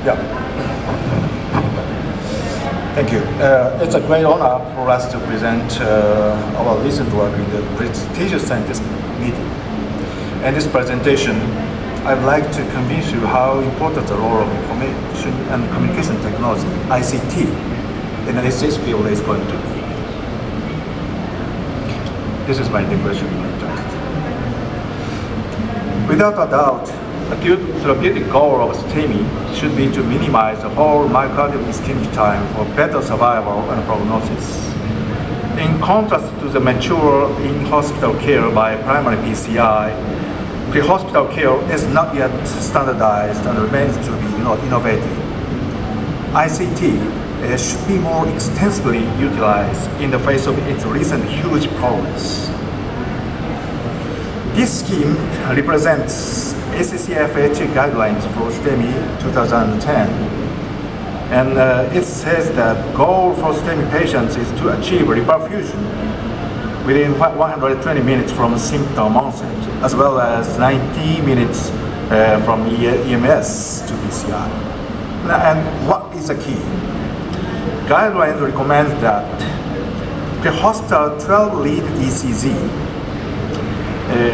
Yeah. Thank you. It's a great honor for us to present our recent work in the prestigious scientist meeting. In this presentation, I'd like to convince you how important the role of information and communication technology, ICT, in the research field is going to be. This is my declaration of interest. Without a doubt, a good therapeutic goal of STEMI should be to minimize the whole myocardial ischemic time for better survival and prognosis. In contrast to the mature in-hospital care by primary PCI, pre-hospital care is not yet standardized and remains to be innovative. ICT should be more extensively utilized in the face of its recent huge progress. This scheme represents ACCFHA guidelines for STEMI 2010, and it says that goal for STEMI patients is to achieve reperfusion within 120 minutes from symptom onset, as well as 90 minutes from EMS to PCI. And what is the key? Guidelines recommend that pre-hospital 12-lead ECG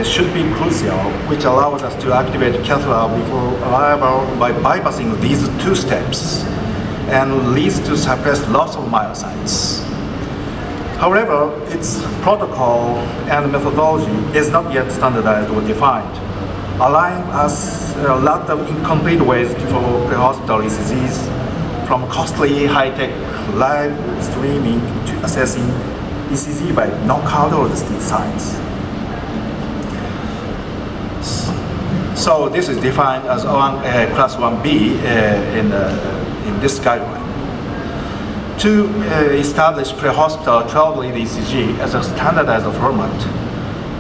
should be crucial, which allows us to activate catheter before arrival by bypassing these two steps and leads to suppressed loss of myocytes. However, its protocol and methodology is not yet standardized or defined, allowing us a lot of incomplete ways for pre-hospital ECGs, from costly high-tech live streaming to assessing ECG by non-cardiologist sites. So this is defined as class 1B in this guideline. To establish pre-hospital 12-lead ECG as a standardized format,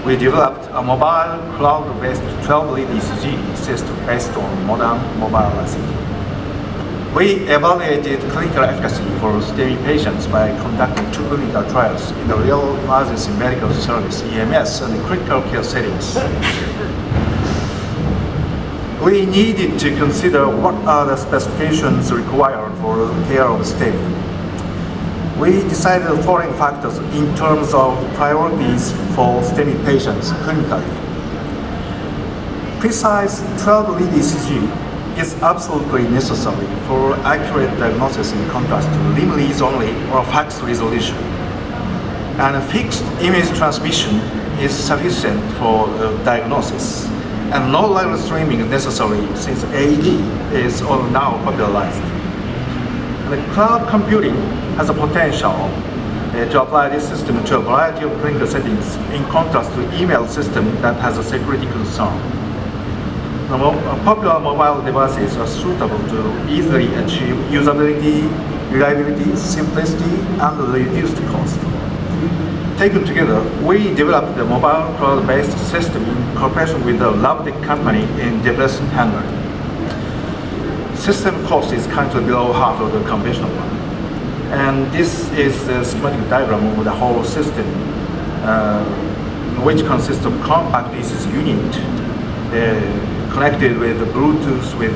we developed a mobile cloud-based 12-lead ECG system based on modern mobile ICT. We evaluated clinical efficacy for STEMI patients by conducting 2 clinical trials in the real emergency medical service, EMS, and critical care settings. We needed to consider what are the specifications required for the care of STEMI. We decided the following factors in terms of priorities for STEMI patients clinically. Precise 12-lead ECG is absolutely necessary for accurate diagnosis in contrast to limb leads only or fax resolution. And fixed image transmission is sufficient for diagnosis. And no live streaming is necessary since AED is now popularized. And cloud computing has a potential to apply this system to a variety of clinical settings in contrast to email system that has a security concern. Popular mobile devices are suitable to easily achieve usability, reliability, simplicity, and reduced cost. Taken together, we developed the mobile cloud-based system in cooperation with the Labtech company in Debrecen, Hungary. System cost is currently below half of the conventional one. And this is the schematic diagram of the whole system, which consists of compact ECG unit connected with Bluetooth with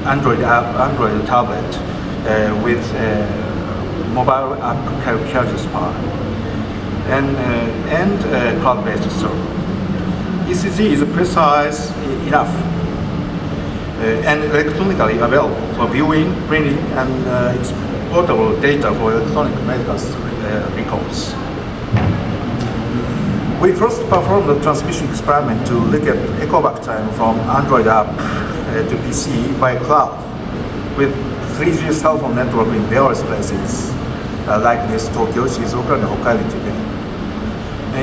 Android tablet with mobile app carriage part and cloud-based server. ECG is precise enough and electronically available for viewing, printing, and exportable data for electronic medical records. We first performed the transmission experiment to look at echo back time from Android app to PC by cloud with 3G cell phone network in various places, like this Tokyo, Shizuoka, and Hokkaido, Japan.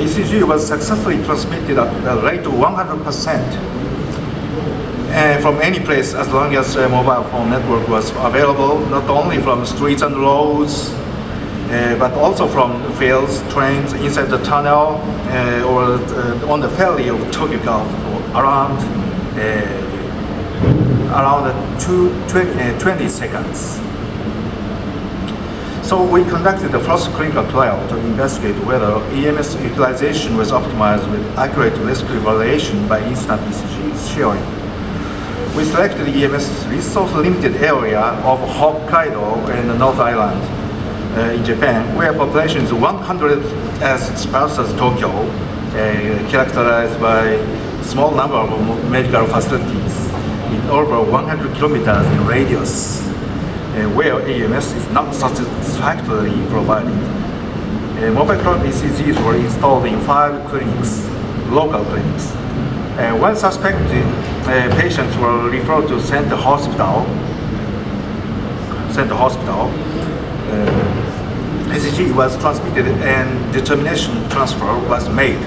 ECG was successfully transmitted at a rate of 100% from any place as long as a mobile phone network was available, not only from streets and roads, but also from fields, trains, inside the tunnel, or on the ferry of Tokyo around 20 seconds. So we conducted the first clinical trial to investigate whether EMS utilization was optimized with accurate risk evaluation by instant ECG sharing. We selected the EMS resource-limited area of Hokkaido and the North Island in Japan, where population is 100 as sparse as Tokyo, characterized by small number of medical facilities in over 100 kilometers in radius, where EMS is not satisfactorily provided. Mobile cloud ECGs were installed in 5 clinics, local clinics. When suspected patients were referred to center hospital, ECG was transmitted and determination transfer was made,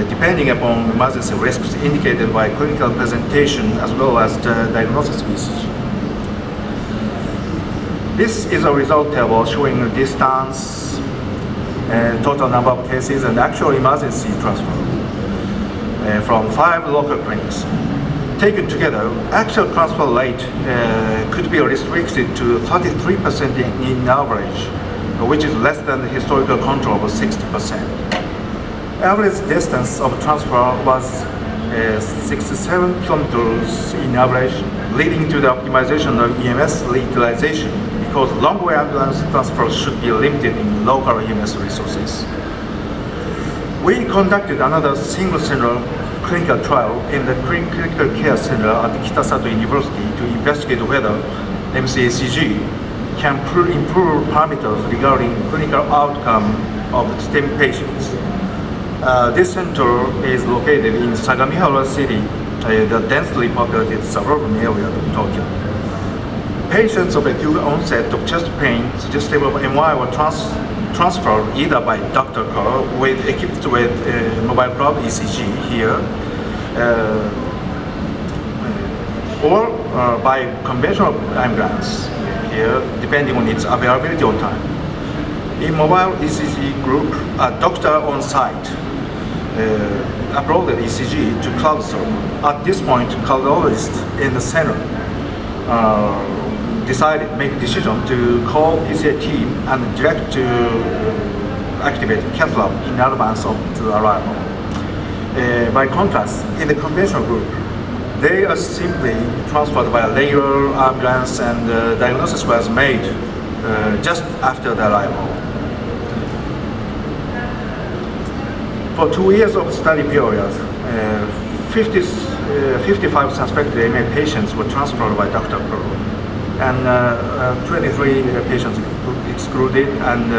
depending upon emergency risks indicated by clinical presentation as well as the diagnosis of ECG. This is a result table showing distance, total number of cases, and actual emergency transfer from 5 local clinics. Taken together, actual transfer rate could be restricted to 33% in average, which is less than the historical control of 60%. Average distance of transfer was 67 kilometers in average, leading to the optimization of EMS utilization, because long-way ambulance transfer should be limited in local EMS resources. We conducted another single-center clinical trial in the critical care center at Kitasato University to investigate whether MC-ECG can improve parameters regarding clinical outcome of STEM patients. This center is located in Sagamihara City, the densely populated suburban area of Tokyo. Patients of acute onset of chest pain suggestive of MI were transferred either by doctor car equipped with mobile cloud ECG here, or by conventional ambulance here, depending on its availability on time. In mobile ECG group, a doctor on site uploaded ECG to cloud server. At this point, cardiologist in the center make a decision to call PCA team and direct to activate cath lab in advance of the arrival. By contrast, in the conventional group, they are simply transferred by a regular ambulance, and diagnosis was made just after the arrival. For 2 years of study period, 55 suspected MA patients were transferred by Dr. Pearl, and 23 patients excluded, and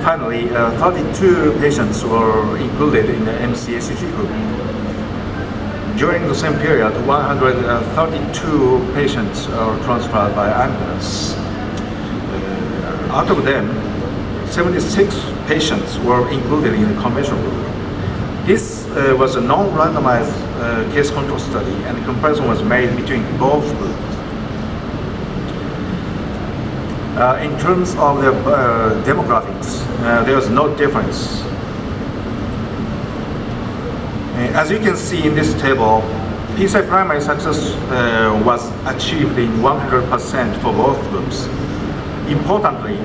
finally 32 patients were included in the MC-ECG group. During the same period, 132 patients are transferred by ambulance. Out of them, 76 patients were included in the conventional group. This was a non-randomized case control study, and the comparison was made between both groups. In terms of the demographics, there was no difference. As you can see in this table, PCI primary success was achieved in 100% for both groups. Importantly,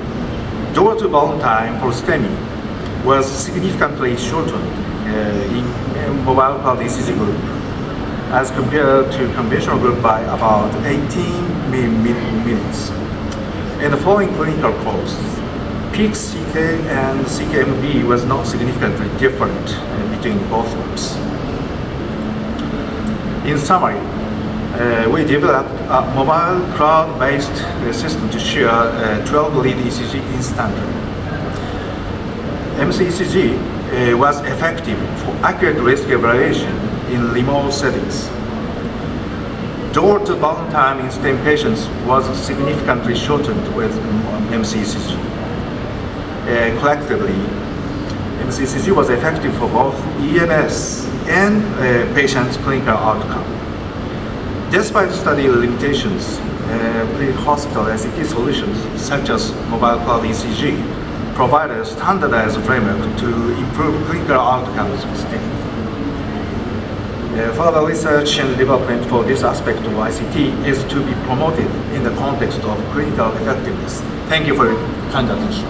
door-to-bone time for STEMI was significantly shortened in mobile cloud ECG group as compared to conventional group by about 18 minutes. In the following clinical course, peak CK and CKMB was not significantly different between both groups. In summary, we developed a mobile cloud-based system to share 12-lead ECG instantly. MC-ECG was effective for accurate risk evaluation in remote settings. Door-to-bone time in STEM patients was significantly shortened with MC-ECG. Collectively, MC-ECG was effective for both EMS and patient's clinical outcome. Despite study limitations, pre-hospital ICT solutions such as mobile cloud ECG provide a standardized framework to improve clinical outcomes of STEM. Further research and development for this aspect of ICT is to be promoted in the context of clinical effectiveness. Thank you for your kind attention.